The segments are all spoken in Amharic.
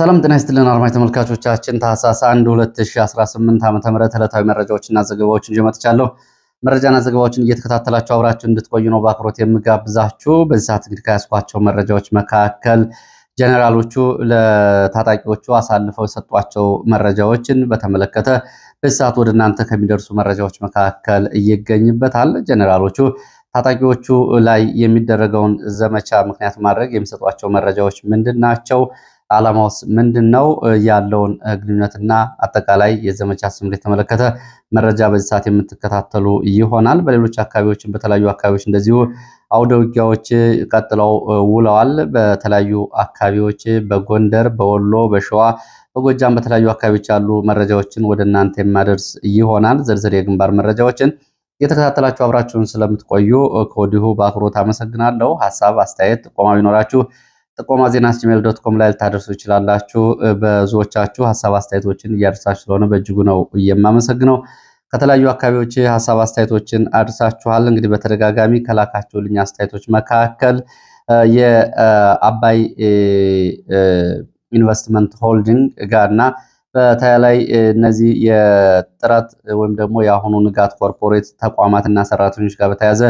ሰላም ጤና ይስጥልን አድማጭ ተመልካቾቻችን ታህሳስ 1 2018 ዓ.ም ዕለታዊ መረጃዎችና ዘገባዎችን ይዤ መጥቻለሁ። መረጃና ዘገባዎችን እየተከታተላችሁ አብራችሁ እንድትቆዩ ነው በአክብሮት የምጋብዛችሁ። በዚህ ሰዓት እንግዲህ ከያዝኳቸው መረጃዎች መካከል ጀነራሎቹ ለታጣቂዎቹ አሳልፈው የሰጧቸው መረጃዎችን በተመለከተ በዚህ ሰዓት ወደ እናንተ ከሚደርሱ መረጃዎች መካከል ይገኝበታል። ጀነራሎቹ ታጣቂዎቹ ላይ የሚደረገውን ዘመቻ ምክንያት ማድረግ የሚሰጧቸው መረጃዎች ምንድን ናቸው? ዓላማውስ ምንድነው? ያለውን ግንኙነትና አጠቃላይ የዘመቻ ስምሪት የተመለከተ መረጃ በዚህ ሰዓት የምትከታተሉ ይሆናል። በሌሎች አካባቢዎችም በተለያዩ አካባቢዎች እንደዚሁ አውደ ውጊያዎች ቀጥለው ውለዋል። በተለያዩ አካባቢዎች በጎንደር፣ በወሎ፣ በሸዋ፣ በጎጃም በተለያዩ አካባቢዎች ያሉ መረጃዎችን ወደ እናንተ የማደርስ ይሆናል። ዝርዝር የግንባር መረጃዎችን የተከታተላችሁ አብራችሁን ስለምትቆዩ ከወዲሁ በአክብሮት አመሰግናለሁ። ሐሳብ፣ አስተያየት፣ ጥቆማ ቢኖራችሁ ጥቆማ@gmail.com ላይ ልታደርሱ ይችላላችሁ። ብዙዎቻችሁ ሐሳብ አስተያየቶችን እያደረሳችሁ ስለሆነ በእጅጉ ነው የማመሰግነው። ከተለያዩ አካባቢዎች ሐሳብ አስተያየቶችን አድርሳችኋል። እንግዲህ በተደጋጋሚ ከላካችሁልኝ አስተያየቶች መካከል የአባይ ኢንቨስትመንት ሆልዲንግ ጋርና በተለይ እነዚህ የጥረት ወይም ደግሞ የአሁኑ ንጋት ኮርፖሬት ተቋማትና ሰራተኞች ጋር በተያያዘ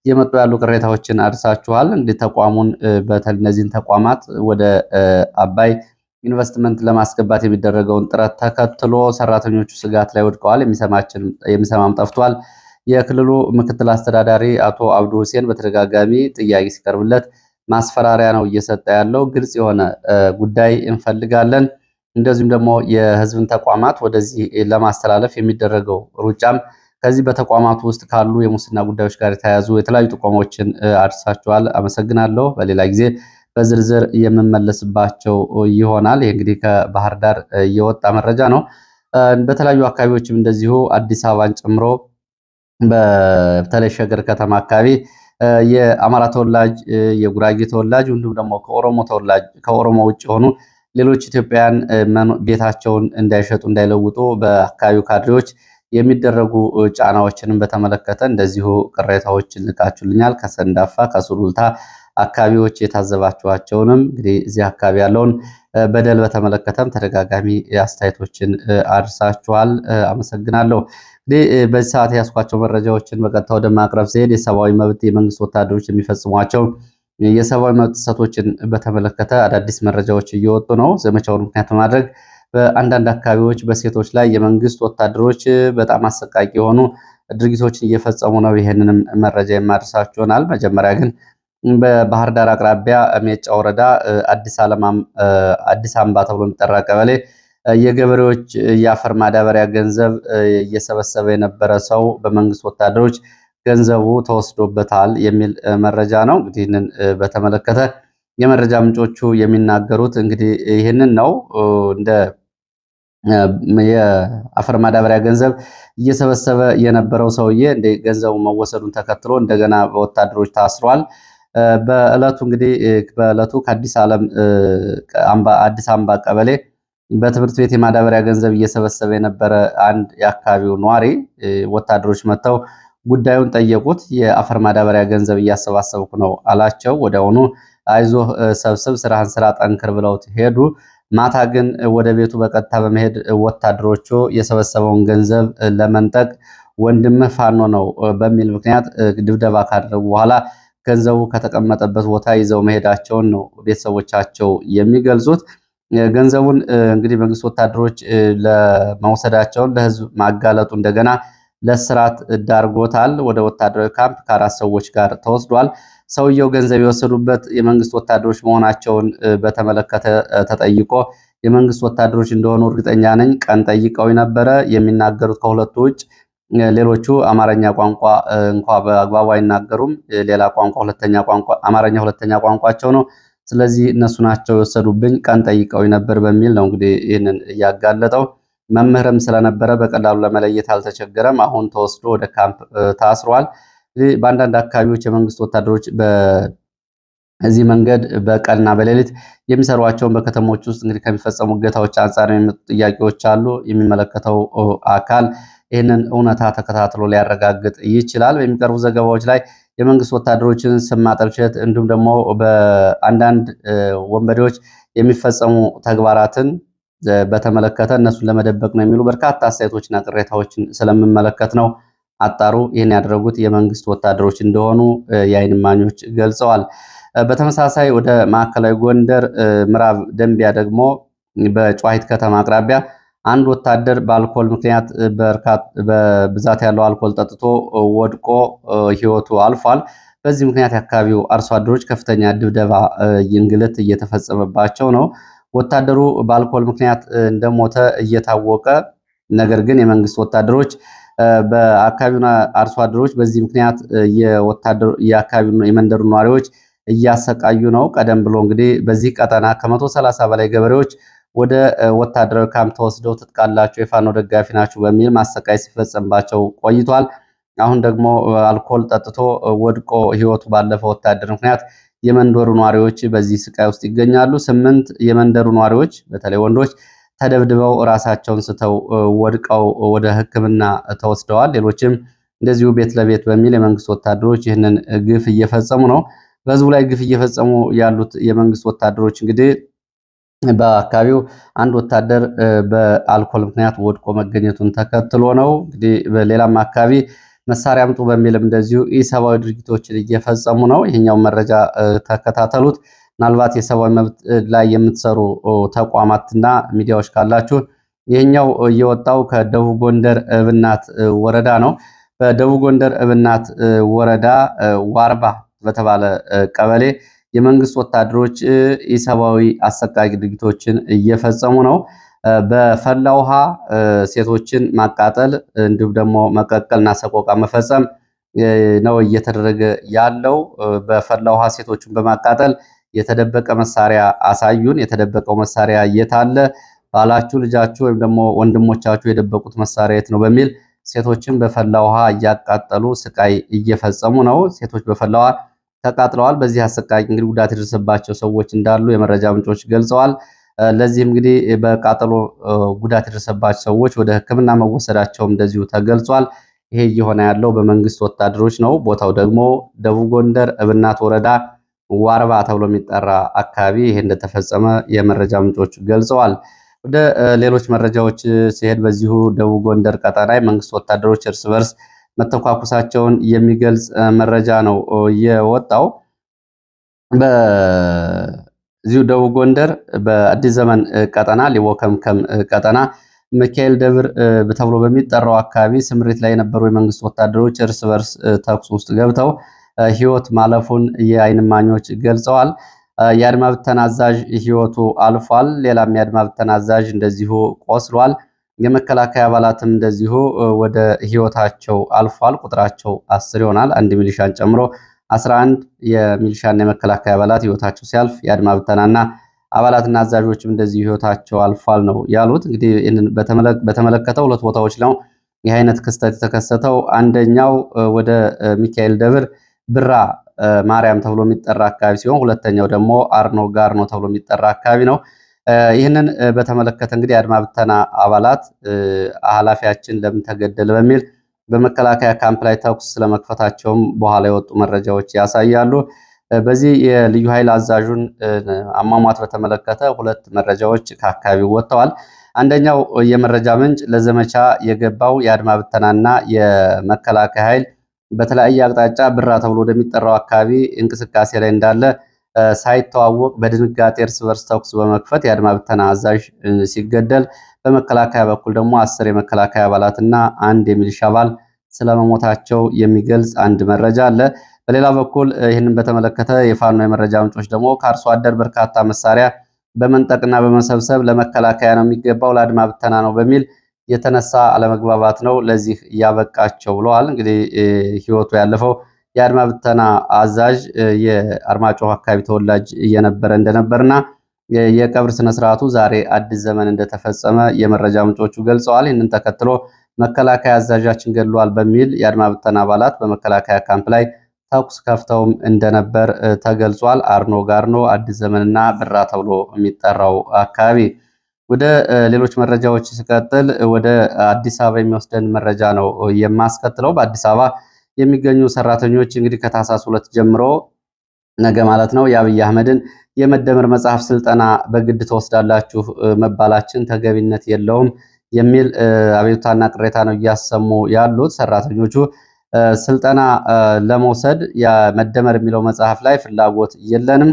የመጡ ያሉ ቅሬታዎችን አድርሳችኋል። እንግዲህ ተቋሙን በተለይ እነዚህን ተቋማት ወደ አባይ ኢንቨስትመንት ለማስገባት የሚደረገውን ጥረት ተከትሎ ሰራተኞቹ ስጋት ላይ ወድቀዋል። የሚሰማም ጠፍቷል። የክልሉ ምክትል አስተዳዳሪ አቶ አብዱ ሁሴን በተደጋጋሚ ጥያቄ ሲቀርብለት ማስፈራሪያ ነው እየሰጠ ያለው። ግልጽ የሆነ ጉዳይ እንፈልጋለን። እንደዚሁም ደግሞ የህዝብን ተቋማት ወደዚህ ለማስተላለፍ የሚደረገው ሩጫም ከዚህ በተቋማቱ ውስጥ ካሉ የሙስና ጉዳዮች ጋር የተያያዙ የተለያዩ ጥቆሞችን አድርሳችኋል። አመሰግናለሁ። በሌላ ጊዜ በዝርዝር የምመለስባቸው ይሆናል። ይህ እንግዲህ ከባህር ዳር የወጣ መረጃ ነው። በተለያዩ አካባቢዎችም እንደዚሁ አዲስ አበባን ጨምሮ በተለይ ሸገር ከተማ አካባቢ የአማራ ተወላጅ፣ የጉራጌ ተወላጅ እንዲሁም ደግሞ ከኦሮሞ ውጭ የሆኑ ሌሎች ኢትዮጵያውያን ቤታቸውን እንዳይሸጡ እንዳይለውጡ በአካባቢው ካድሬዎች የሚደረጉ ጫናዎችንም በተመለከተ እንደዚሁ ቅሬታዎችን ልካችሁልኛል። ከሰንዳፋ ከሱሉልታ አካባቢዎች የታዘባችኋቸውንም እንግዲህ እዚህ አካባቢ ያለውን በደል በተመለከተም ተደጋጋሚ አስተያየቶችን አድርሳችኋል። አመሰግናለሁ። እንግዲህ በዚህ ሰዓት ያስኳቸው መረጃዎችን በቀጥታ ወደ ማቅረብ ሲሄድ የሰብአዊ መብት የመንግስት ወታደሮች የሚፈጽሟቸው የሰብአዊ መብት ጥሰቶችን በተመለከተ አዳዲስ መረጃዎች እየወጡ ነው። ዘመቻውን ምክንያት በማድረግ በአንዳንድ አካባቢዎች በሴቶች ላይ የመንግስት ወታደሮች በጣም አሰቃቂ የሆኑ ድርጊቶችን እየፈጸሙ ነው። ይህንንም መረጃ የማድረሳችሁ ይሆናል። መጀመሪያ ግን በባህር ዳር አቅራቢያ ሜጫ ወረዳ አዲስ አምባ ተብሎ የሚጠራ ቀበሌ የገበሬዎች የአፈር ማዳበሪያ ገንዘብ እየሰበሰበ የነበረ ሰው በመንግስት ወታደሮች ገንዘቡ ተወስዶበታል የሚል መረጃ ነው። እንግዲህ ይህንን በተመለከተ የመረጃ ምንጮቹ የሚናገሩት እንግዲህ ይህንን ነው። እንደ የአፈር ማዳበሪያ ገንዘብ እየሰበሰበ የነበረው ሰውዬ እንደ ገንዘቡ መወሰዱን ተከትሎ እንደገና በወታደሮች ታስሯል። በዕለቱ ከአዲስ አምባ ቀበሌ በትምህርት ቤት የማዳበሪያ ገንዘብ እየሰበሰበ የነበረ አንድ የአካባቢው ነዋሪ ወታደሮች መጥተው ጉዳዩን ጠየቁት። የአፈር ማዳበሪያ ገንዘብ እያሰባሰብኩ ነው አላቸው። ወዲያውኑ አይዞህ ሰብስብ፣ ስራህን ስራ፣ ጠንክር ብለውት ሄዱ። ማታ ግን ወደ ቤቱ በቀጥታ በመሄድ ወታደሮቹ የሰበሰበውን ገንዘብ ለመንጠቅ ወንድምህ ፋኖ ነው በሚል ምክንያት ድብደባ ካደረጉ በኋላ ገንዘቡ ከተቀመጠበት ቦታ ይዘው መሄዳቸውን ነው ቤተሰቦቻቸው የሚገልጹት። ገንዘቡን እንግዲህ መንግስት ወታደሮች ለመውሰዳቸውን ለህዝብ ማጋለጡ እንደገና ለስራት ዳርጎታል። ወደ ወታደራዊ ካምፕ ከአራት ሰዎች ጋር ተወስዷል። ሰውየው ገንዘብ የወሰዱበት የመንግስት ወታደሮች መሆናቸውን በተመለከተ ተጠይቆ የመንግስት ወታደሮች እንደሆኑ እርግጠኛ ነኝ፣ ቀን ጠይቀው ነበረ። የሚናገሩት ከሁለቱ ውጭ ሌሎቹ አማርኛ ቋንቋ እንኳ በአግባቡ አይናገሩም። ሌላ ቋንቋ አማርኛ ሁለተኛ ቋንቋቸው ነው። ስለዚህ እነሱ ናቸው የወሰዱብኝ፣ ቀን ጠይቀው ነበር በሚል ነው እንግዲህ ይህንን እያጋለጠው። መምህርም ስለነበረ በቀላሉ ለመለየት አልተቸገረም። አሁን ተወስዶ ወደ ካምፕ ታስሯል። በአንዳንድ አካባቢዎች የመንግስት ወታደሮች በዚህ መንገድ በቀንና በሌሊት የሚሰሯቸውን በከተሞች ውስጥ እንግዲህ ከሚፈጸሙ እገታዎች አንጻር የሚመጡ ጥያቄዎች አሉ። የሚመለከተው አካል ይህንን እውነታ ተከታትሎ ሊያረጋግጥ ይችላል። በሚቀርቡ ዘገባዎች ላይ የመንግስት ወታደሮችን ስም ማጠልሸት እንዲሁም ደግሞ በአንዳንድ ወንበዴዎች የሚፈጸሙ ተግባራትን በተመለከተ እነሱን ለመደበቅ ነው የሚሉ በርካታ አስተያየቶችና ቅሬታዎችን ስለምመለከት ነው አጣሩ ይህን ያደረጉት የመንግስት ወታደሮች እንደሆኑ የዓይን እማኞች ገልጸዋል። በተመሳሳይ ወደ ማዕከላዊ ጎንደር ምዕራብ ደንቢያ ደግሞ በጨዋሂት ከተማ አቅራቢያ አንድ ወታደር በአልኮል ምክንያት በብዛት ያለው አልኮል ጠጥቶ ወድቆ ህይወቱ አልፏል። በዚህ ምክንያት የአካባቢው አርሶ አደሮች ከፍተኛ ድብደባ፣ እንግልት እየተፈጸመባቸው ነው። ወታደሩ በአልኮል ምክንያት እንደሞተ እየታወቀ ነገር ግን የመንግስት ወታደሮች በአካባቢው አርሶ አደሮች በዚህ ምክንያት የአካባቢው የመንደሩ ነዋሪዎች እያሰቃዩ ነው። ቀደም ብሎ እንግዲህ በዚህ ቀጠና ከ130 በላይ ገበሬዎች ወደ ወታደራዊ ካምፕ ተወስደው ትጥቃላችሁ የፋኖ ደጋፊ ናችሁ በሚል ማሰቃይ ሲፈጸምባቸው ቆይቷል። አሁን ደግሞ አልኮል ጠጥቶ ወድቆ ህይወቱ ባለፈው ወታደር ምክንያት የመንደሩ ነዋሪዎች በዚህ ስቃይ ውስጥ ይገኛሉ። 8 የመንደሩ ነዋሪዎች በተለይ ወንዶች ተደብድበው ራሳቸውን ስተው ወድቀው ወደ ሕክምና ተወስደዋል። ሌሎችም እንደዚሁ ቤት ለቤት በሚል የመንግስት ወታደሮች ይህንን ግፍ እየፈጸሙ ነው። በህዝቡ ላይ ግፍ እየፈጸሙ ያሉት የመንግስት ወታደሮች እንግዲህ በአካባቢው አንድ ወታደር በአልኮል ምክንያት ወድቆ መገኘቱን ተከትሎ ነው። እንግዲህ በሌላም አካባቢ መሳሪያ አምጡ በሚልም እንደዚሁ ኢሰብአዊ ድርጊቶችን እየፈጸሙ ነው። ይሄኛውን መረጃ ተከታተሉት። ምናልባት የሰብአዊ መብት ላይ የምትሰሩ ተቋማትና ሚዲያዎች ካላችሁ ይሄኛው እየወጣው ከደቡብ ጎንደር እብናት ወረዳ ነው። በደቡብ ጎንደር እብናት ወረዳ ዋርባ በተባለ ቀበሌ የመንግስት ወታደሮች ኢሰብአዊ አሰቃቂ ድርጊቶችን እየፈጸሙ ነው። በፈላ ውሃ ሴቶችን ማቃጠል እንዲሁም ደግሞ መቀቀልና ሰቆቃ መፈጸም ነው እየተደረገ ያለው። በፈላ ውሃ ሴቶችን በማቃጠል የተደበቀ መሳሪያ አሳዩን፣ የተደበቀው መሳሪያ የት አለ? ባላችሁ፣ ልጃችሁ ወይም ደግሞ ወንድሞቻችሁ የደበቁት መሳሪያ የት ነው? በሚል ሴቶችን በፈላ ውሃ እያቃጠሉ ስቃይ እየፈጸሙ ነው። ሴቶች በፈላ ውሃ ተቃጥለዋል። በዚህ አሰቃቂ እንግዲህ ጉዳት የደረሰባቸው ሰዎች እንዳሉ የመረጃ ምንጮች ገልጸዋል። ለዚህም እንግዲህ በቃጠሎ ጉዳት የደረሰባቸው ሰዎች ወደ ሕክምና መወሰዳቸውም እንደዚሁ ተገልጿል። ይሄ እየሆነ ያለው በመንግስት ወታደሮች ነው። ቦታው ደግሞ ደቡብ ጎንደር እብናት ወረዳ ዋርባ ተብሎ የሚጠራ አካባቢ ይሄ እንደተፈጸመ የመረጃ ምንጮች ገልጸዋል። ወደ ሌሎች መረጃዎች ሲሄድ በዚሁ ደቡብ ጎንደር ቀጠና የመንግስት ወታደሮች እርስ በርስ መተኳኩሳቸውን የሚገልጽ መረጃ ነው የወጣው። በዚሁ ደቡብ ጎንደር በአዲስ ዘመን ቀጠና ሊቦ ከምከም ቀጠና ሚካኤል ደብር ተብሎ በሚጠራው አካባቢ ስምሪት ላይ የነበሩ የመንግስት ወታደሮች እርስ በርስ ተኩስ ውስጥ ገብተው ህይወት ማለፉን የዓይን እማኞች ገልጸዋል። የአድማ ብተና አዛዥ ህይወቱ አልፏል። ሌላም የአድማ ብተና አዛዥ እንደዚሁ ቆስሏል። የመከላከያ አባላትም እንደዚሁ ወደ ህይወታቸው አልፏል። ቁጥራቸው 10 ይሆናል። አንድ ሚሊሻን ጨምሮ 11 የሚሊሻና የመከላከያ አባላት ህይወታቸው ሲያልፍ የአድማ ብተናና አባላትና አዛዦችም እንደዚሁ ህይወታቸው አልፏል ነው ያሉት። እንግዲህ ይህንን በተመለከተ ሁለት ቦታዎች ነው ይህ አይነት ክስተት የተከሰተው። አንደኛው ወደ ሚካኤል ደብር ብራ ማርያም ተብሎ የሚጠራ አካባቢ ሲሆን ሁለተኛው ደግሞ አርኖ ጋርኖ ተብሎ የሚጠራ አካባቢ ነው። ይህንን በተመለከተ እንግዲህ የአድማ ብተና አባላት ኃላፊያችን ለምን ተገደለ በሚል በመከላከያ ካምፕ ላይ ተኩስ ስለመክፈታቸውም በኋላ የወጡ መረጃዎች ያሳያሉ። በዚህ የልዩ ኃይል አዛዡን አሟሟት በተመለከተ ሁለት መረጃዎች ከአካባቢው ወጥተዋል። አንደኛው የመረጃ ምንጭ ለዘመቻ የገባው የአድማ ብተናና የመከላከያ ኃይል በተለያየ አቅጣጫ ብራ ተብሎ ወደሚጠራው አካባቢ እንቅስቃሴ ላይ እንዳለ ሳይተዋወቅ በድንጋጤ እርስ በርስ ተኩስ በመክፈት የአድማ ብተና አዛዥ ሲገደል፣ በመከላከያ በኩል ደግሞ 10 የመከላከያ አባላትና አንድ የሚሊሻ አባል ስለመሞታቸው የሚገልጽ አንድ መረጃ አለ። በሌላ በኩል ይህንን በተመለከተ የፋኖ የመረጃ ምንጮች ደግሞ ከአርሶ አደር በርካታ መሳሪያ በመንጠቅና በመሰብሰብ ለመከላከያ ነው የሚገባው ለአድማ ብተና ነው በሚል የተነሳ አለመግባባት ነው ለዚህ ያበቃቸው ብለዋል። እንግዲህ ህይወቱ ያለፈው የአድማ ብተና አዛዥ የአርማጭሆ አካባቢ ተወላጅ እየነበረ እንደነበርና የቀብር ስነስርዓቱ ዛሬ አዲስ ዘመን እንደተፈጸመ የመረጃ ምንጮቹ ገልጸዋል። ይህንን ተከትሎ መከላከያ አዛዣችን ገድሏል በሚል የአድማ ብተና አባላት በመከላከያ ካምፕ ላይ ተኩስ ከፍተውም እንደነበር ተገልጿል። አርኖ ጋርኖ፣ አዲስ ዘመንና ብራ ተብሎ የሚጠራው አካባቢ። ወደ ሌሎች መረጃዎች ሲቀጥል ወደ አዲስ አበባ የሚወስደን መረጃ ነው የማስከትለው። በአዲስ አበባ የሚገኙ ሰራተኞች እንግዲህ ከታህሳስ 2 ጀምሮ ነገ ማለት ነው የአብይ አህመድን የመደመር መጽሐፍ ስልጠና በግድ ትወስዳላችሁ መባላችን ተገቢነት የለውም የሚል አቤቱታና ቅሬታ ነው እያሰሙ ያሉት ሰራተኞቹ። ስልጠና ለመውሰድ የመደመር የሚለው መጽሐፍ ላይ ፍላጎት የለንም።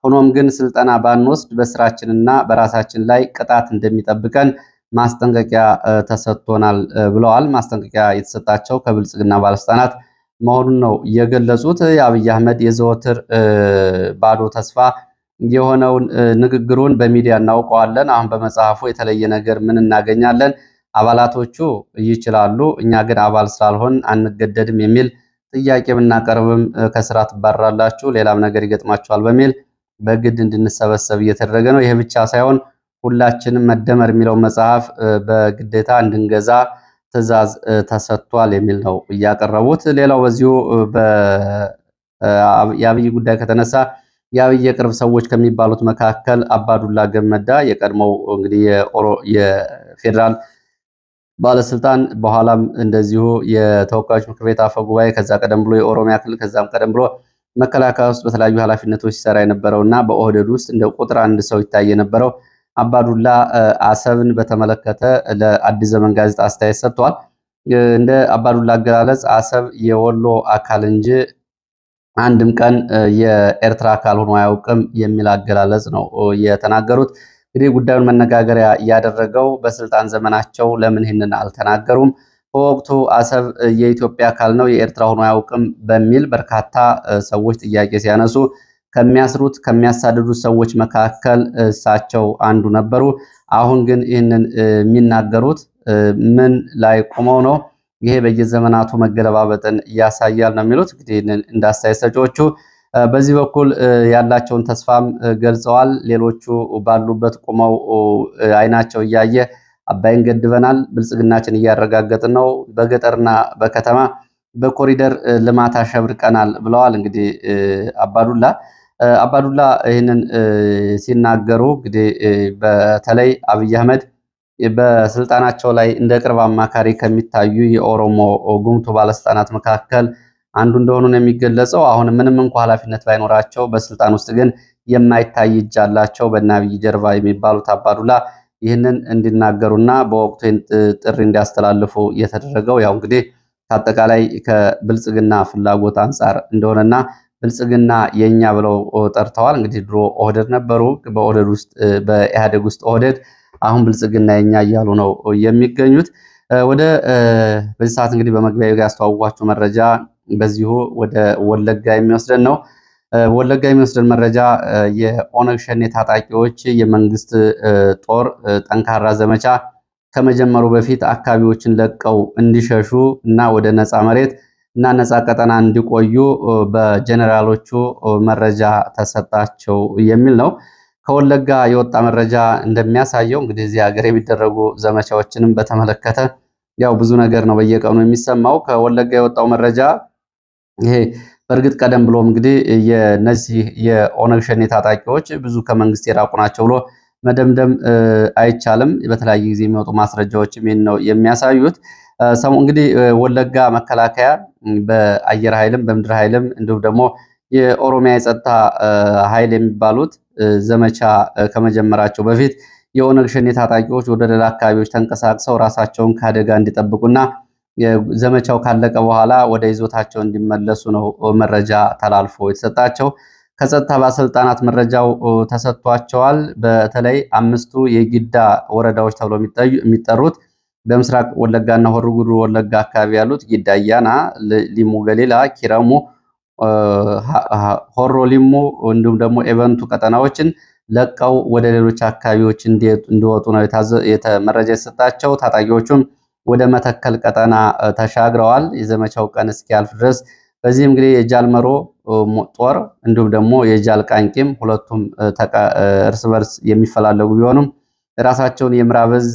ሆኖም ግን ስልጠና ባንወስድ በስራችንና በራሳችን ላይ ቅጣት እንደሚጠብቀን ማስጠንቀቂያ ተሰጥቶናል ብለዋል። ማስጠንቀቂያ የተሰጣቸው ከብልጽግና ባለስልጣናት መሆኑን ነው የገለጹት። የአብይ አህመድ የዘወትር ባዶ ተስፋ የሆነውን ንግግሩን በሚዲያ እናውቀዋለን። አሁን በመጽሐፉ የተለየ ነገር ምን እናገኛለን? አባላቶቹ ይችላሉ፣ እኛ ግን አባል ስላልሆን አንገደድም የሚል ጥያቄ ብናቀርብም ከስራ ትባረራላችሁ፣ ሌላም ነገር ይገጥማችኋል በሚል በግድ እንድንሰበሰብ እየተደረገ ነው። ይሄ ብቻ ሳይሆን ሁላችንም መደመር የሚለው መጽሐፍ በግዴታ እንድንገዛ ትዕዛዝ ተሰጥቷል የሚል ነው እያቀረቡት። ሌላው በዚሁ የአብይ ጉዳይ ከተነሳ የአብይ የቅርብ ሰዎች ከሚባሉት መካከል አባዱላ ገመዳ የቀድሞው እንግዲህ የፌዴራል ባለስልጣን በኋላም እንደዚሁ የተወካዮች ምክር ቤት አፈ ጉባኤ ከዛ ቀደም ብሎ የኦሮሚያ ክልል ከዛም ቀደም ብሎ መከላከያ ውስጥ በተለያዩ ኃላፊነቶች ሲሰራ የነበረው እና በኦህዴድ ውስጥ እንደ ቁጥር አንድ ሰው ይታይ የነበረው አባዱላ አሰብን በተመለከተ ለአዲስ ዘመን ጋዜጣ አስተያየት ሰጥቷል። እንደ አባዱላ አገላለጽ አሰብ የወሎ አካል እንጂ አንድም ቀን የኤርትራ አካል ሆኖ አያውቅም የሚል አገላለጽ ነው የተናገሩት። እንግዲህ ጉዳዩን መነጋገሪያ ያደረገው በስልጣን ዘመናቸው ለምን ይህንን አልተናገሩም? በወቅቱ አሰብ የኢትዮጵያ አካል ነው የኤርትራ ሆኖ አያውቅም በሚል በርካታ ሰዎች ጥያቄ ሲያነሱ ከሚያስሩት ከሚያሳድዱት ሰዎች መካከል እሳቸው አንዱ ነበሩ። አሁን ግን ይህንን የሚናገሩት ምን ላይ ቆመው ነው? ይሄ በየዘመናቱ መገለባበጥን ያሳያል ነው የሚሉት። እንግዲህ እንደ አስተያየት ሰጪዎቹ በዚህ በኩል ያላቸውን ተስፋም ገልጸዋል። ሌሎቹ ባሉበት ቆመው አይናቸው እያየ አባይን ገድበናል፣ ብልጽግናችን እያረጋገጥን ነው፣ በገጠርና በከተማ በኮሪደር ልማት አሸብርቀናል ብለዋል። እንግዲህ አባዱላ ይህንን ሲናገሩ እንግዲህ በተለይ አብይ አህመድ በስልጣናቸው ላይ እንደ ቅርብ አማካሪ ከሚታዩ የኦሮሞ ጉምቱ ባለስልጣናት መካከል አንዱ እንደሆኑ ነው የሚገለጸው። አሁን ምንም እንኳ ኃላፊነት ባይኖራቸው በስልጣን ውስጥ ግን የማይታይ እጅ አላቸው በእነ አብይ ጀርባ የሚባሉት አባዱላ ይህንን እንዲናገሩና በወቅቱ ጥሪ እንዲያስተላልፉ የተደረገው ያው እንግዲህ ከአጠቃላይ ከብልጽግና ፍላጎት አንጻር እንደሆነና ብልጽግና የኛ ብለው ጠርተዋል። እንግዲህ ድሮ ኦህደድ ነበሩ። በኦህደድ ውስጥ በኢህአዴግ ውስጥ ኦህደድ፣ አሁን ብልጽግና የኛ እያሉ ነው የሚገኙት። ወደ በዚህ ሰዓት እንግዲህ በመግቢያ ያስተዋወቅኳችሁ መረጃ በዚሁ ወደ ወለጋ የሚወስደን ነው። ወለጋ የሚወስደን መረጃ የኦነግ ሸኔ ታጣቂዎች የመንግስት ጦር ጠንካራ ዘመቻ ከመጀመሩ በፊት አካባቢዎችን ለቀው እንዲሸሹ እና ወደ ነፃ መሬት እና ነፃ ቀጠና እንዲቆዩ በጀነራሎቹ መረጃ ተሰጣቸው የሚል ነው። ከወለጋ የወጣ መረጃ እንደሚያሳየው እንግዲህ እዚህ ሀገር የሚደረጉ ዘመቻዎችንም በተመለከተ ያው ብዙ ነገር ነው በየቀኑ የሚሰማው። ከወለጋ የወጣው መረጃ ይሄ በእርግጥ ቀደም ብሎም እንግዲህ የነዚህ የኦነግ ሸኔ ታጣቂዎች ብዙ ከመንግስት የራቁ ናቸው ብሎ መደምደም አይቻልም። በተለያየ ጊዜ የሚወጡ ማስረጃዎችም ይህን ነው የሚያሳዩት። እንግዲህ ወለጋ መከላከያ በአየር ኃይልም በምድር ኃይልም እንዲሁም ደግሞ የኦሮሚያ የጸጥታ ኃይል የሚባሉት ዘመቻ ከመጀመራቸው በፊት የኦነግ ሸኔ ታጣቂዎች ወደ ሌላ አካባቢዎች ተንቀሳቅሰው ራሳቸውን ከአደጋ እንዲጠብቁና ዘመቻው ካለቀ በኋላ ወደ ይዞታቸው እንዲመለሱ ነው መረጃ ተላልፎ የተሰጣቸው። ከጸጥታ ባለስልጣናት መረጃው ተሰጥቷቸዋል። በተለይ 5ቱ የጊዳ ወረዳዎች ተብሎ የሚጠሩት በምስራቅ ወለጋና ሆሮ ጉዱሩ ወለጋ አካባቢ ያሉት ጊዳ አያና፣ ሊሙ ገሊላ፣ ኪረሙ፣ ሆሮ ሊሙ እንዲሁም ደግሞ ኤቨንቱ ቀጠናዎችን ለቀው ወደ ሌሎች አካባቢዎች እንዲወጡ ነው መረጃ የተሰጣቸው። ታጣቂዎቹም ወደ መተከል ቀጠና ተሻግረዋል የዘመቻው ቀን እስኪያልፍ ድረስ። በዚህ እንግዲህ የጃልመሮ ጦር እንዲሁም ደግሞ የጃል ቃንቂም ሁለቱም እርስ በርስ የሚፈላለጉ ቢሆኑም ራሳቸውን የምዕራብ ዕዝ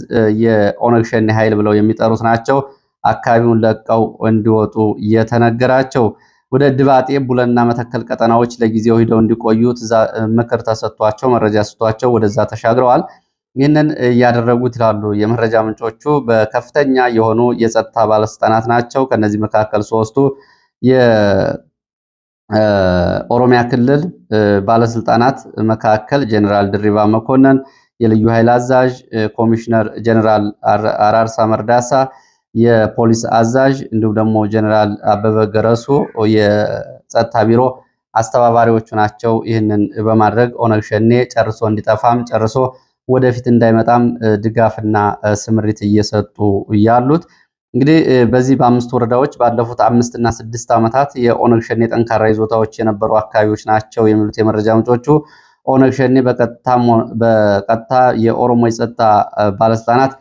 የኦነግ ሸኔ ኃይል ብለው የሚጠሩት ናቸው አካባቢውን ለቀው እንዲወጡ የተነገራቸው። ወደ ድባጤ ቡለንና መተከል ቀጠናዎች ለጊዜው ሂደው እንዲቆዩ ምክር ተሰጥቷቸው መረጃ ሰጥቷቸው ወደዛ ተሻግረዋል። ይህንን እያደረጉት ይላሉ የመረጃ ምንጮቹ በከፍተኛ የሆኑ የጸጥታ ባለስልጣናት ናቸው። ከነዚህ መካከል 3ቱ ኦሮሚያ ክልል ባለስልጣናት መካከል ጀኔራል ድሪባ መኮንን የልዩ ኃይል አዛዥ፣ ኮሚሽነር ጀኔራል አራርሳ መርዳሳ የፖሊስ አዛዥ፣ እንዲሁም ደግሞ ጀኔራል አበበ ገረሱ የጸጥታ ቢሮ አስተባባሪዎቹ ናቸው። ይህንን በማድረግ ኦነግ ሸኔ ጨርሶ እንዲጠፋም ጨርሶ ወደፊት እንዳይመጣም ድጋፍና ስምሪት እየሰጡ ያሉት። እንግዲህ በዚህ በ5 ወረዳዎች ባለፉት 5 እና 6 ዓመታት የኦነግ ሸኔ ጠንካራ ይዞታዎች የነበሩ አካባቢዎች ናቸው የሚሉት የመረጃ ምንጮቹ ኦነግ ሸኔ በቀጥታ የኦሮሞ የጸጥታ ባለስልጣናት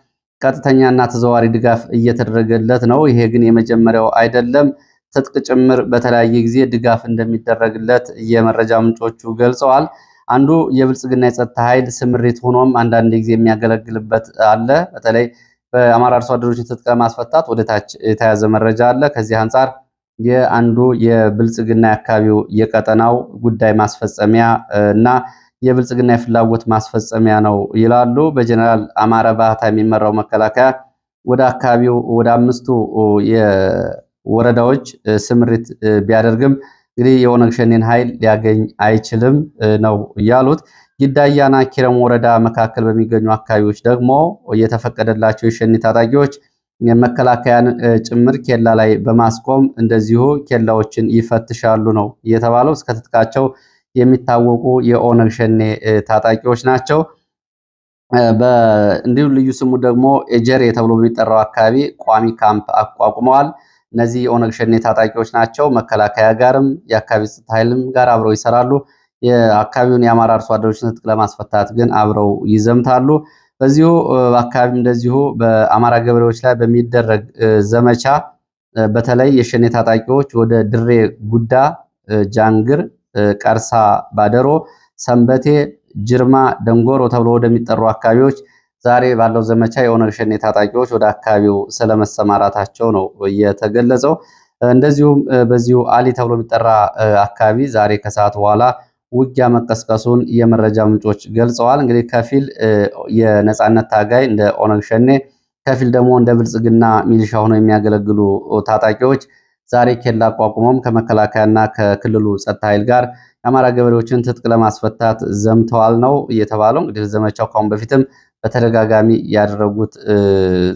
ቀጥተኛና ተዘዋዋሪ ድጋፍ እየተደረገለት ነው። ይሄ ግን የመጀመሪያው አይደለም። ትጥቅ ጭምር በተለያየ ጊዜ ድጋፍ እንደሚደረግለት የመረጃ ምንጮቹ ገልጸዋል። አንዱ የብልጽግና የጸጥታ ኃይል ስምሪት ሆኖም አንዳንድ ጊዜ የሚያገለግልበት አለ። በተለይ በአማራ አርሶ አደሮችን ትጥቅ ለማስፈታት ወደታች የተያዘ መረጃ አለ። ከዚህ አንጻር የአንዱ የብልጽግና የአካባቢው የቀጠናው ጉዳይ ማስፈጸሚያ እና የብልጽግና የፍላጎት ማስፈጸሚያ ነው ይላሉ። በጀነራል አማረ ባህታ የሚመራው መከላከያ ወደ አካባቢው ወደ 5ቱ የወረዳዎች ስምሪት ቢያደርግም እንግዲህ የኦነግ ሸኔን ኃይል ሊያገኝ አይችልም ነው ያሉት። ጊዳያና ኪረም ወረዳ መካከል በሚገኙ አካባቢዎች ደግሞ የተፈቀደላቸው የሸኔ ታጣቂዎች መከላከያን ጭምር ኬላ ላይ በማስቆም እንደዚሁ ኬላዎችን ይፈትሻሉ ነው የተባለው። እስከ ትጥቃቸው የሚታወቁ የኦነግ ሸኔ ታጣቂዎች ናቸው። እንዲሁ ልዩ ስሙ ደግሞ ኤጀሬ ተብሎ በሚጠራው አካባቢ ቋሚ ካምፕ አቋቁመዋል። እነዚህ የኦነግ ሸኔ ታጣቂዎች ናቸው። መከላከያ ጋርም የአካባቢ ጸጥታ ኃይልም ጋር አብረው ይሰራሉ። የአካባቢውን የአማራ አርሶ አደሮችን ትጥቅ ለማስፈታት ግን አብረው ይዘምታሉ። በዚሁ አካባቢ እንደዚሁ በአማራ ገበሬዎች ላይ በሚደረግ ዘመቻ በተለይ የሸኔ ታጣቂዎች ወደ ድሬ ጉዳ፣ ጃንግር፣ ቀርሳ፣ ባደሮ፣ ሰንበቴ፣ ጅርማ፣ ደንጎሮ ተብሎ ወደሚጠሩ አካባቢዎች ዛሬ ባለው ዘመቻ የኦነግ ሸኔ ታጣቂዎች ወደ አካባቢው ስለመሰማራታቸው ነው የተገለጸው። እንደዚሁም በዚሁ አሊ ተብሎ የሚጠራ አካባቢ ዛሬ ከሰዓት በኋላ ውጊያ መቀስቀሱን የመረጃ ምንጮች ገልጸዋል። እንግዲህ ከፊል የነጻነት ታጋይ እንደ ኦነግ ሸኔ፣ ከፊል ደግሞ እንደ ብልጽግና ሚሊሻ ሆነው የሚያገለግሉ ታጣቂዎች ዛሬ ኬላ አቋቁመውም ከመከላከያና ከክልሉ ጸጥታ ኃይል ጋር የአማራ ገበሬዎችን ትጥቅ ለማስፈታት ዘምተዋል ነው እየተባለው። እንግዲህ ዘመቻው ካሁን በፊትም በተደጋጋሚ ያደረጉት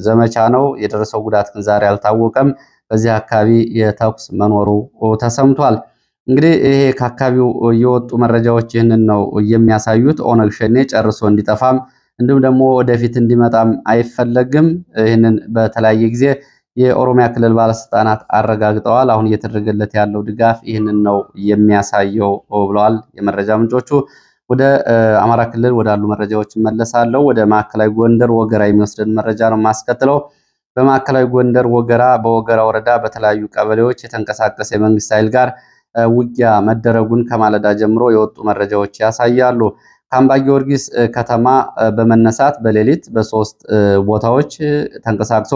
ዘመቻ ነው። የደረሰው ጉዳት ግን ዛሬ አልታወቀም። በዚህ አካባቢ የተኩስ መኖሩ ተሰምቷል። እንግዲህ ይሄ ከአካባቢው የወጡ መረጃዎች ይህንን ነው የሚያሳዩት። ኦነግ ሸኔ ጨርሶ እንዲጠፋም እንዲሁም ደግሞ ወደፊት እንዲመጣም አይፈለግም። ይህንን በተለያየ ጊዜ የኦሮሚያ ክልል ባለስልጣናት አረጋግጠዋል። አሁን እየተደረገለት ያለው ድጋፍ ይህንን ነው የሚያሳየው ብለዋል የመረጃ ምንጮቹ። ወደ አማራ ክልል ወዳሉ መረጃዎች መለሳለሁ። ወደ ማዕከላዊ ጎንደር ወገራ የሚወስደን መረጃ ነው የማስከትለው። በማዕከላዊ ጎንደር በወገራ ወረዳ በተለያዩ ቀበሌዎች የተንቀሳቀሰ የመንግስት ኃይል ጋር ውጊያ መደረጉን ከማለዳ ጀምሮ የወጡ መረጃዎች ያሳያሉ። ከአምባ ጊዮርጊስ ከተማ በመነሳት በሌሊት በ3 ቦታዎች ተንቀሳቅሶ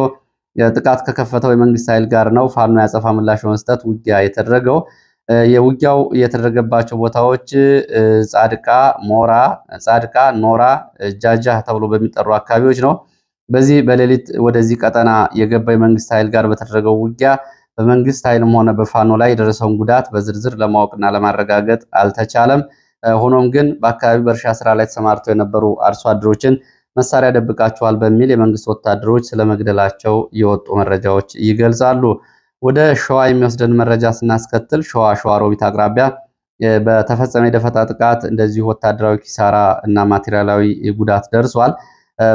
ጥቃት ከከፈተው የመንግስት ኃይል ጋር ነው ፋኖ ያጸፋ ምላሽ በመስጠት ውጊያ የተደረገው። የውጊያው የተደረገባቸው ቦታዎች ጻድቃ፣ ኖራ፣ ጃጃ ተብሎ በሚጠሩ አካባቢዎች ነው። በዚህ በሌሊት ወደዚህ ቀጠና የገባው የመንግስት ኃይል ጋር በተደረገው ውጊያ በመንግስት ኃይልም ሆነ በፋኖ ላይ የደረሰውን ጉዳት በዝርዝር ለማወቅና ለማረጋገጥ አልተቻለም። ሆኖም ግን በአካባቢው በእርሻ ስራ ላይ ተሰማርተው የነበሩ አርሶ አደሮችን መሳሪያ ደብቃቸዋል በሚል የመንግስት ወታደሮች ስለመግደላቸው የወጡ መረጃዎች ይገልጻሉ። ወደ ሸዋ የሚወስደን መረጃ ስናስከትል ሸዋሮቢት አቅራቢያ በተፈጸመ የደፈጣ ጥቃት እንደዚሁ ወታደራዊ ኪሳራ እና ማቴሪያላዊ ጉዳት ደርሷል።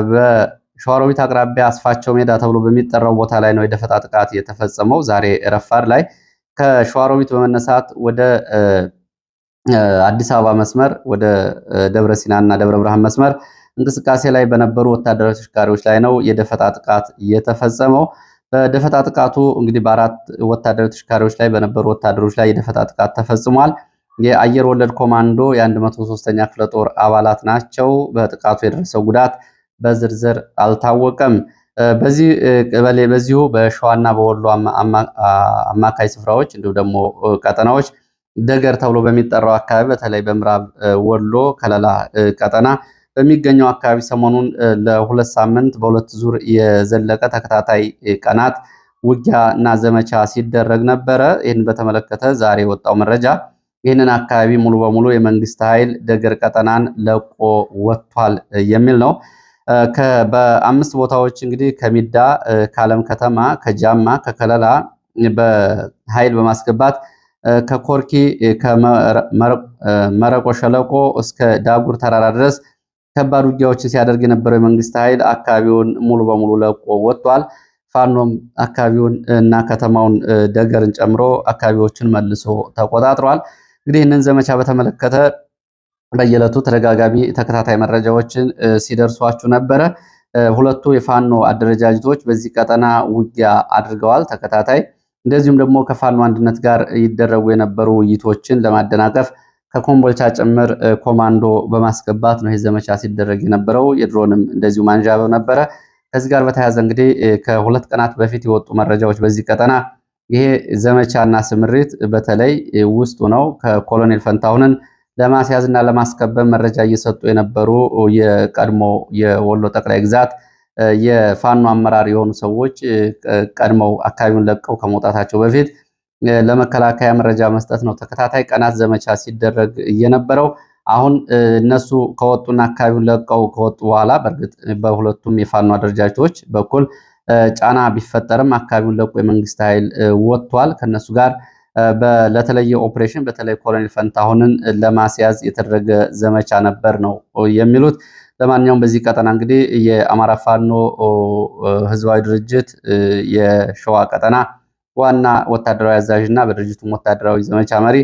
በሸዋሮቢት አቅራቢያ አስፋቸው ሜዳ ተብሎ በሚጠራው ቦታ ላይ ነው የደፈጣ ጥቃት የተፈጸመው። ዛሬ ረፋድ ላይ ከሸዋሮቢት በመነሳት ወደ አዲስ አበባ መስመር ወደ ደብረ ሲና እና ደብረ ብርሃን መስመር እንቅስቃሴ ላይ በነበሩ ወታደራዊ ተሽከርካሪዎች ላይ ነው የደፈጣ ጥቃት የተፈጸመው። በደፈጣ ጥቃቱ እንግዲህ በ4 ወታደራዊ ተሽከርካሪዎች ላይ በነበሩ ወታደሮች ላይ የደፈጣ ጥቃት ተፈጽሟል። የአየር ወለድ ኮማንዶ የ103ኛ ክፍለ ጦር አባላት ናቸው። በጥቃቱ የደረሰው ጉዳት በዝርዝር አልታወቀም። በዚሁ በሸዋና በወሎ አማካይ ስፍራዎች እንዲሁም ደግሞ ቀጠናዎች ደገር ተብሎ በሚጠራው አካባቢ በተለይ በምዕራብ ወሎ ከለላ ቀጠና በሚገኘው አካባቢ ሰሞኑን ለ2 ሳምንት በ2 ዙር የዘለቀ ተከታታይ ቀናት ውጊያ እና ዘመቻ ሲደረግ ነበረ። ይህን በተመለከተ ዛሬ የወጣው መረጃ ይህንን አካባቢ ሙሉ በሙሉ የመንግስት ኃይል ደገር ቀጠናን ለቆ ወጥቷል የሚል ነው። በ5 ቦታዎች እንግዲህ ከሚዳ፣ ከአለም ከተማ፣ ከጃማ፣ ከከለላ በኃይል በማስገባት ከኮርኪ ከመረቆ ሸለቆ እስከ ዳጉር ተራራ ድረስ ከባድ ውጊያዎችን ሲያደርግ የነበረው የመንግስት ኃይል አካባቢውን ሙሉ በሙሉ ለቆ ወጥቷል። ፋኖም አካባቢውን እና ከተማውን ደገርን ጨምሮ አካባቢዎችን መልሶ ተቆጣጥሯል። እንግዲህ ይህንን ዘመቻ በተመለከተ በየዕለቱ ተደጋጋሚ ተከታታይ መረጃዎችን ሲደርሷችሁ ነበረ። ሁለቱ የፋኖ አደረጃጀቶች በዚህ ቀጠና ውጊያ አድርገዋል ተከታታይ። እንደዚሁም ደግሞ ከፋኖ አንድነት ጋር ይደረጉ የነበሩ ውይይቶችን ለማደናቀፍ ከኮምቦልቻ ጭምር ኮማንዶ በማስገባት ነው ይህ ዘመቻ ሲደረግ የነበረው። የድሮንም እንደዚሁ ማንዣበብ ነበረ። ከዚህ ጋር በተያያዘ እንግዲህ ከ2 ቀናት በፊት የወጡ መረጃዎች በዚህ ቀጠና ይሄ ዘመቻና ስምሪት በተለይ ውስጡ ነው ከኮሎኔል ፈንታሁንን ለማስያዝና ለማስከበብ መረጃ እየሰጡ የነበሩ የቀድሞ የወሎ ጠቅላይ ግዛት የፋኖ አመራር የሆኑ ሰዎች ቀድመው አካባቢውን ለቀው ከመውጣታቸው በፊት ለመከላከያ መረጃ መስጠት ነው ተከታታይ ቀናት ዘመቻ ሲደረግ የነበረው። አሁን እነሱ ከወጡና አካባቢውን ለቀው ከወጡ በኋላ በእርግጥ በሁለቱም የፋኖ አደረጃጀቶች በኩል ጫና ቢፈጠርም አካባቢውን ለቆ የመንግስት ኃይል ወጥቷል። ከነሱ ጋር ለተለየ ኦፕሬሽን በተለይ ኮሎኔል ፈንታሁንን ለማስያዝ የተደረገ ዘመቻ ነበር ነው የሚሉት። ለማንኛውም በዚህ ቀጠና እንግዲህ የአማራ ፋኖ ህዝባዊ ድርጅት የሸዋ ቀጠና ዋና ወታደራዊ አዛዥ እና በድርጅቱም ወታደራዊ ዘመቻ መሪ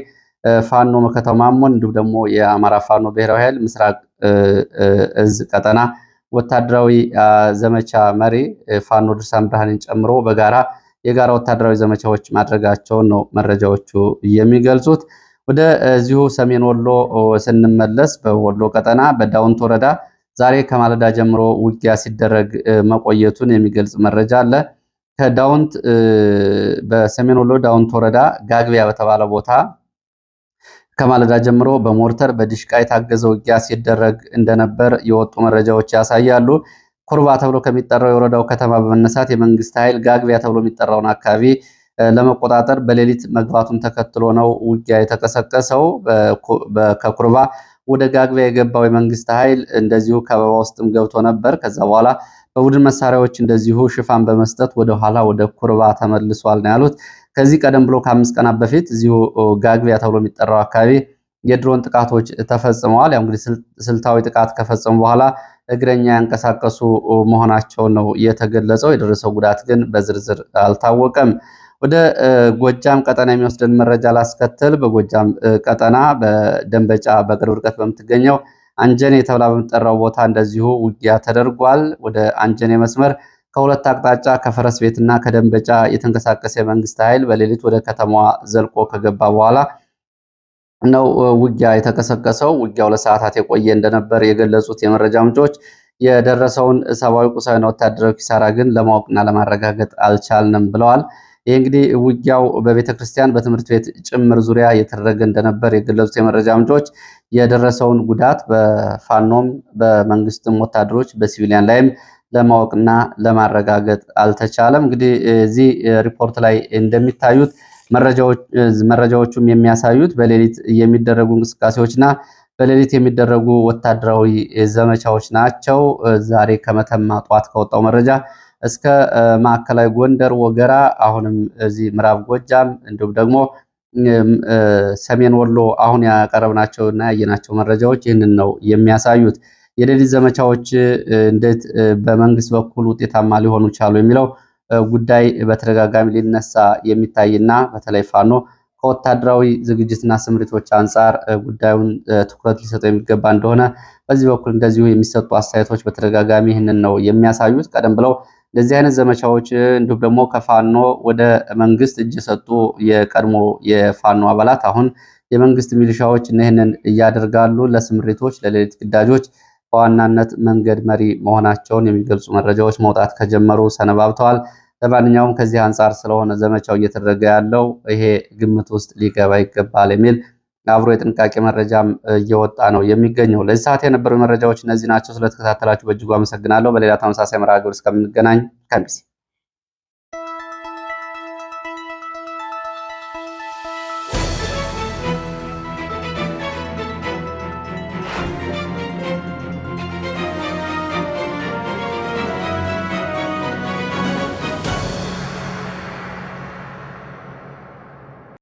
ፋኖ መከታው ማሞን እንዲሁም ደግሞ የአማራ ፋኖ ብሔራዊ ኃይል ምስራቅ እዝ ቀጠና ወታደራዊ ዘመቻ መሪ ፋኖ ድርሳን ብርሃንን ጨምሮ የጋራ ወታደራዊ ዘመቻዎች ማድረጋቸውን ነው መረጃዎቹ የሚገልጹት። ወደ እዚሁ ሰሜን ወሎ ስንመለስ በወሎ ቀጠና በዳውንት ወረዳ ዛሬ ከማለዳ ጀምሮ ውጊያ ሲደረግ መቆየቱን የሚገልጽ መረጃ አለ። ከዳውንት በሰሜን ወሎ ዳውንት ወረዳ ጋግቢያ በተባለ ቦታ ከማለዳ ጀምሮ በሞርተር በዲሽቃ የታገዘ ውጊያ ሲደረግ እንደነበር የወጡ መረጃዎች ያሳያሉ። ኩርባ ተብሎ ከሚጠራው የወረዳው ከተማ በመነሳት የመንግስት ኃይል ጋግቢያ ተብሎ የሚጠራውን አካባቢ ለመቆጣጠር በሌሊት መግባቱን ተከትሎ ነው ውጊያ የተቀሰቀሰው። ከኩርባ ወደ ጋግቢያ የገባው የመንግስት ኃይል እንደዚሁ ከበባ ውስጥም ገብቶ ነበር። ከዛ በኋላ በቡድን መሳሪያዎች እንደዚሁ ሽፋን በመስጠት ወደ ኋላ ወደ ኩርባ ተመልሷል ነው ያሉት። ከዚህ ቀደም ብሎ ከ5 ቀናት በፊት እዚሁ ጋግቢያ ተብሎ የሚጠራው አካባቢ የድሮን ጥቃቶች ተፈጽመዋል። ያው እንግዲህ ስልታዊ ጥቃት ከፈጸሙ በኋላ እግረኛ ያንቀሳቀሱ መሆናቸው ነው የተገለጸው። የደረሰው ጉዳት ግን በዝርዝር አልታወቀም። ወደ ጎጃም ቀጠና የሚወስደን መረጃ ላስከትል። በጎጃም ቀጠና በደንበጫ በቅርብ ርቀት በምትገኘው አንጀኔ ተብላ በምትጠራው ቦታ እንደዚሁ ውጊያ ተደርጓል። ወደ አንጀኔ መስመር ከሁለት አቅጣጫ ከፈረስ ቤትና ከደንበጫ የተንቀሳቀሰ የመንግስት ኃይል በሌሊት ወደ ከተማዋ ዘልቆ ከገባ በኋላ ነው ውጊያ የተቀሰቀሰው። ውጊያው ለሰዓታት የቆየ እንደነበር የገለጹት የመረጃ ምንጮች የደረሰውን ሰብአዊ፣ ቁሳዊና ወታደራዊ ኪሳራ ግን ለማወቅና ለማረጋገጥ አልቻልንም ብለዋል። ይህ እንግዲህ ውጊያው በቤተክርስቲያን በትምህርት ቤት ጭምር ዙሪያ የተደረገ እንደነበር የገለጹት የመረጃ ምንጮች የደረሰውን ጉዳት በፋኖም በመንግስትም ወታደሮች በሲቪሊያን ላይም ለማወቅና ለማረጋገጥ አልተቻለም። እንግዲህ እዚህ ሪፖርት ላይ እንደሚታዩት መረጃዎቹም የሚያሳዩት በሌሊት የሚደረጉ እንቅስቃሴዎችና በሌሊት የሚደረጉ ወታደራዊ ዘመቻዎች ናቸው። ዛሬ ከመተማ ጧት ከወጣው መረጃ እስከ ማዕከላዊ ጎንደር ወገራ፣ አሁንም እዚህ ምዕራብ ጎጃም እንዲሁም ደግሞ ሰሜን ወሎ አሁን ያቀረብናቸውና ያየናቸው መረጃዎች ይህንን ነው የሚያሳዩት። የሌሊት ዘመቻዎች እንዴት በመንግስት በኩል ውጤታማ ሊሆኑ ቻሉ የሚለው ጉዳይ በተደጋጋሚ ሊነሳ የሚታይና በተለይ ፋኖ ከወታደራዊ ዝግጅትና ስምሪቶች አንጻር ጉዳዩን ትኩረት ሊሰጠው የሚገባ እንደሆነ በዚህ በኩል እንደዚሁ የሚሰጡ አስተያየቶች በተደጋጋሚ ይህንን ነው የሚያሳዩት። ቀደም ብለው እንደዚህ አይነት ዘመቻዎች እንዲሁም ደግሞ ከፋኖ ወደ መንግስት እጅ የሰጡ የቀድሞ የፋኖ አባላት አሁን የመንግስት ሚሊሻዎች ይህንን እያደርጋሉ። ለስምሪቶች፣ ለሌሊት ግዳጆች በዋናነት መንገድ መሪ መሆናቸውን የሚገልጹ መረጃዎች መውጣት ከጀመሩ ሰነባብተዋል። ለማንኛውም ከዚህ አንጻር ስለሆነ ዘመቻው እየተደረገ ያለው ይሄ ግምት ውስጥ ሊገባ ይገባል የሚል አብሮ የጥንቃቄ መረጃም እየወጣ ነው የሚገኘው። ለዚህ ሰዓት የነበሩ መረጃዎች እነዚህ ናቸው። ስለተከታተላችሁ በእጅጉ አመሰግናለሁ። በሌላ ተመሳሳይ መርሃ ግብር እስከምንገናኝ ከሚስ